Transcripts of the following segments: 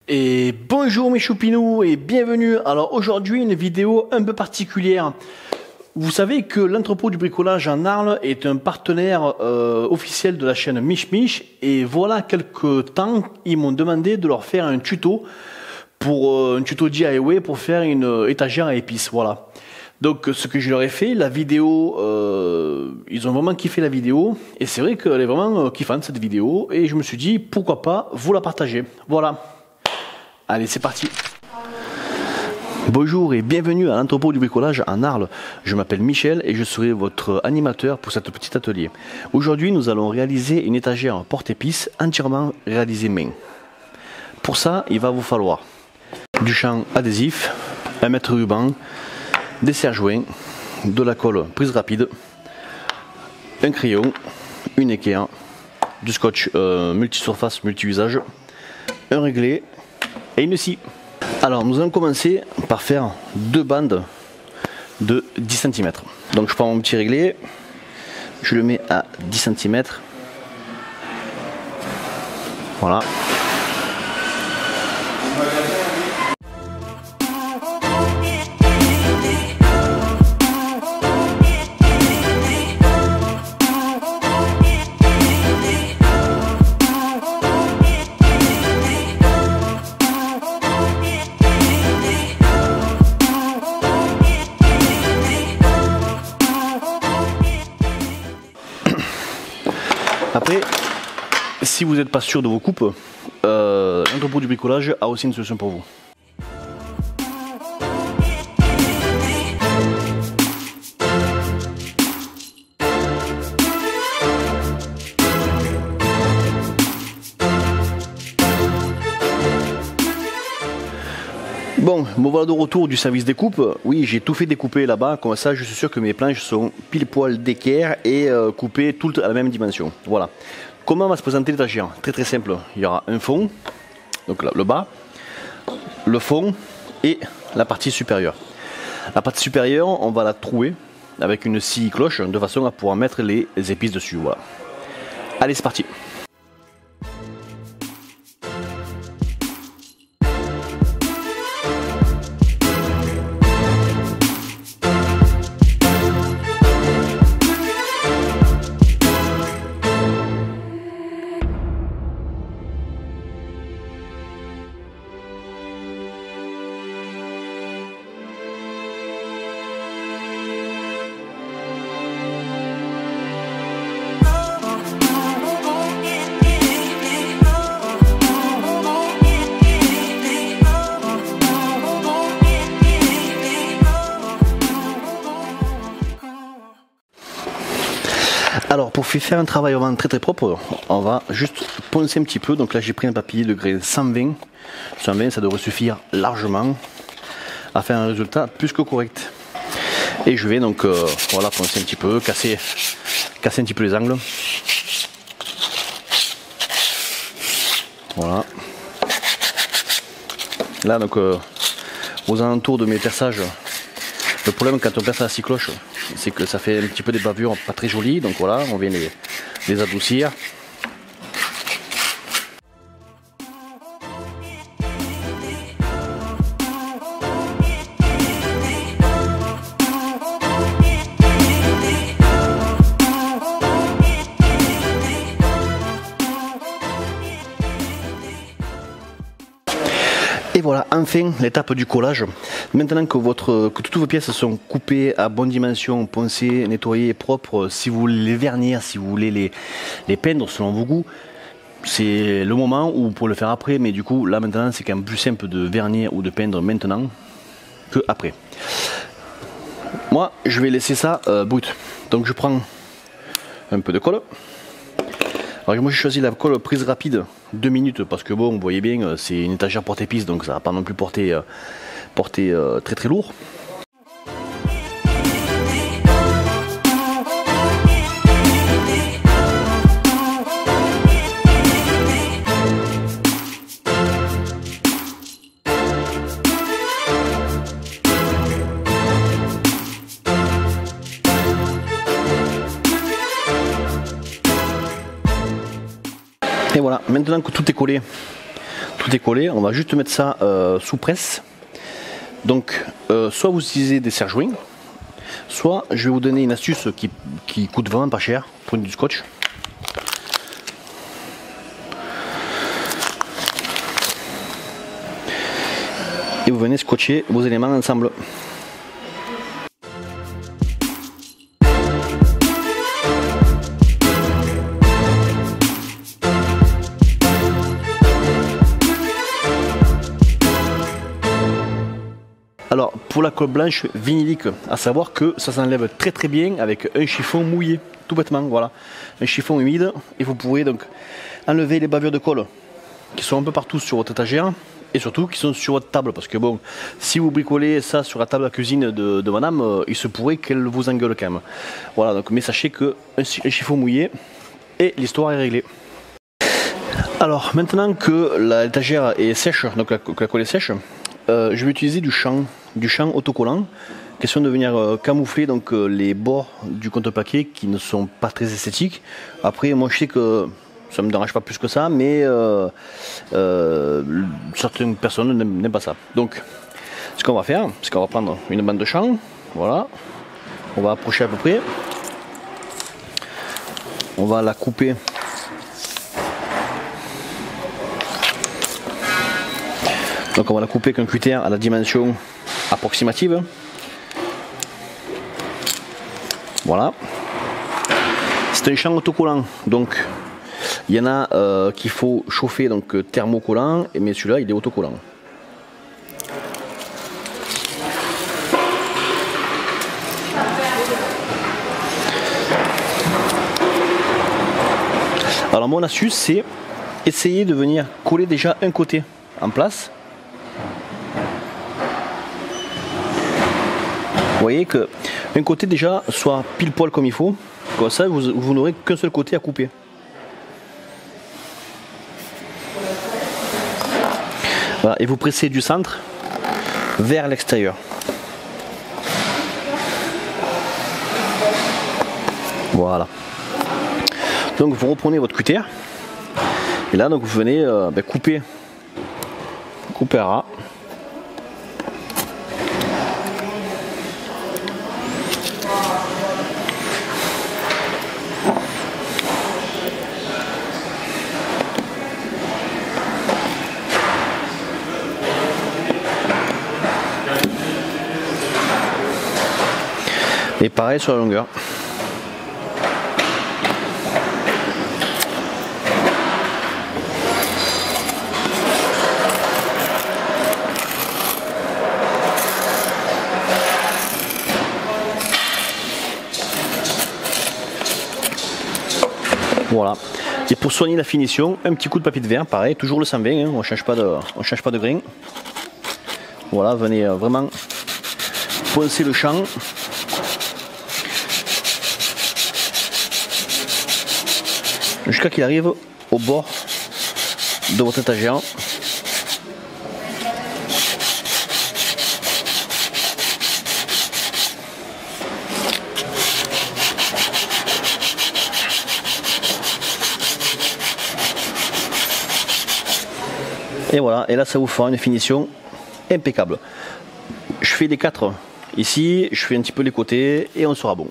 Et bonjour mes choupinous et bienvenue. Alors aujourd'hui une vidéo un peu particulière. Vous savez que l'entrepôt du bricolage en Arles est un partenaire officiel de la chaîne Mich Mich et voilà quelques temps ils m'ont demandé de leur faire un tuto pour un tuto DIY pour faire une étagère à épices. Voilà. Donc ce que je leur ai fait, la vidéo, ils ont vraiment kiffé la vidéo et c'est vrai qu'elle est vraiment kiffante cette vidéo et je me suis dit pourquoi pas vous la partager. Voilà. Allez, c'est parti. Bonjour et bienvenue à l'entrepôt du bricolage en Arles. Je m'appelle Michel et je serai votre animateur pour cet petit atelier. Aujourd'hui, nous allons réaliser une étagère porte-épices entièrement réalisée main. Pour ça, il va vous falloir du champ adhésif, un mètre ruban, des serre-joints, de la colle prise rapide, un crayon, une équerre, du scotch multisurface, multi-usage, un réglé et une scie. Alors nous allons commencer par faire deux bandes de 10 cm. Donc je prends mon petit réglé, je le mets à 10 cm. Voilà. Après, si vous n'êtes pas sûr de vos coupes, l'entrepôt du bricolage a aussi une solution pour vous. Bon, me voilà de retour du service des coupes. Oui, j'ai tout fait découper là-bas, comme ça je suis sûr que mes planches sont pile poil d'équerre et coupées toutes à la même dimension. Voilà. Comment va se présenter l'étagère? Très très simple. Il y aura un fond, donc là, le bas, le fond et la partie supérieure. La partie supérieure, on va la trouer avec une scie cloche de façon à pouvoir mettre les épices dessus. Voilà. Allez, c'est parti. Alors pour faire un travail vraiment très propre, on va juste poncer un petit peu. Donc là j'ai pris un papier de grès 120. 120 ça devrait suffire largement à faire un résultat plus que correct. Et je vais donc voilà, poncer un petit peu, casser un petit peu les angles. Voilà. Là donc aux alentours de mes perçages, le problème quand on perce à la scie cloche, c'est que ça fait un petit peu des bavures pas très jolies, donc voilà, on vient les adoucir. Et voilà, enfin l'étape du collage. Maintenant que toutes vos pièces sont coupées à bonne dimension, poncées, nettoyées, propres, si vous voulez les vernir, si vous voulez les peindre selon vos goûts, c'est le moment où vous pouvez le faire après, mais du coup là maintenant c'est quand même plus simple de vernir ou de peindre maintenant que après. Moi je vais laisser ça brut. Donc je prends un peu de colle. Alors moi j'ai choisi la colle prise rapide 2 minutes parce que bon, vous voyez bien, c'est une étagère porte-épices donc ça va pas non plus porter très très lourd. Et voilà, maintenant que tout est collé tout est collé. On va juste mettre ça sous presse. Donc, soit vous utilisez des serre-joints, soit je vais vous donner une astuce qui coûte vraiment pas cher. Prenez du scotch. Et vous venez scotcher vos éléments ensemble. Alors pour la colle blanche vinylique, à savoir que ça s'enlève très très bien avec un chiffon mouillé, tout bêtement, voilà. Un chiffon humide et vous pourrez donc enlever les bavures de colle qui sont un peu partout sur votre étagère et surtout qui sont sur votre table, parce que bon, si vous bricolez ça sur la table à cuisine de madame, il se pourrait qu'elle vous engueule quand même. Voilà, donc mais sachez que un chiffon mouillé et l'histoire est réglée. Alors maintenant que l'étagère est sèche, donc la colle est sèche, je vais utiliser du champ autocollant. Question de venir camoufler donc les bords du contreplaqué qui ne sont pas très esthétiques. Après, moi je sais que ça me dérange pas plus que ça, mais certaines personnes n'aiment pas ça. Donc, ce qu'on va faire, c'est qu'on va prendre une bande de champ, voilà, on va approcher à peu près, on va la couper. Donc on va la couper avec un cutter à la dimension approximative. Voilà. C'est un champ autocollant, donc il y en a qu'il faut chauffer, donc thermocollant, mais celui-là il est autocollant. Alors mon astuce, c'est essayer de venir coller déjà un côté en place. Vous voyez que un côté déjà soit pile poil comme il faut, comme ça vous n'aurez qu'un seul côté à couper. Voilà, et vous pressez du centre vers l'extérieur. Voilà. Donc vous reprenez votre cutter et là donc vous venez couper à ras. Et pareil sur la longueur. Voilà. Et pour soigner la finition, un petit coup de papier de verre, pareil, toujours le 120, hein, on ne change pas de grain. Voilà, venez vraiment poncer le champ. Jusqu'à qu'il arrive au bord de votre étagère. Et voilà, et là ça vous fera une finition impeccable. Je fais les 4 ici, je fais un petit peu les côtés et on sera bon.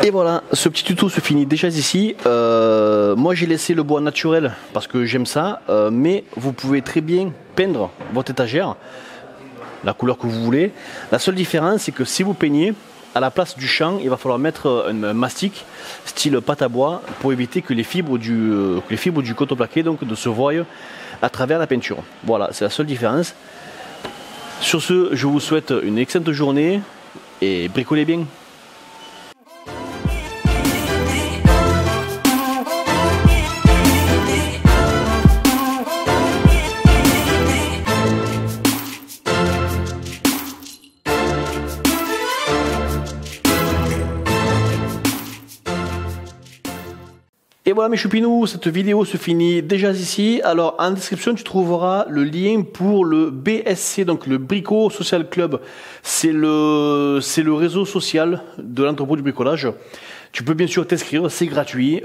Et voilà, ce petit tuto se finit déjà ici. Moi j'ai laissé le bois naturel parce que j'aime ça, mais vous pouvez très bien peindre votre étagère, la couleur que vous voulez. La seule différence c'est que si vous peignez, à la place du champ, il va falloir mettre un mastic style pâte à bois pour éviter que les fibres du contreplaqué donc de se voient à travers la peinture. Voilà, c'est la seule différence. Sur ce, je vous souhaite une excellente journée et bricolez bien. Et voilà mes choupinous, cette vidéo se finit déjà ici. Alors en description tu trouveras le lien pour le BSC, donc le Brico Social Club. C'est le réseau social de l'entrepôt du bricolage. Tu peux bien sûr t'inscrire, c'est gratuit.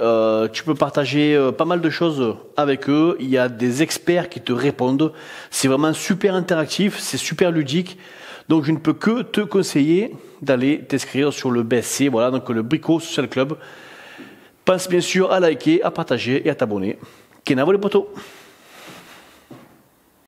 Tu peux partager pas mal de choses avec eux. Il y a des experts qui te répondent. C'est vraiment super interactif, c'est super ludique. Donc je ne peux que te conseiller d'aller t'inscrire sur le BSC, voilà, donc le Brico Social Club. Pense bien sûr à liker, à partager et à t'abonner. Kenavo les potos!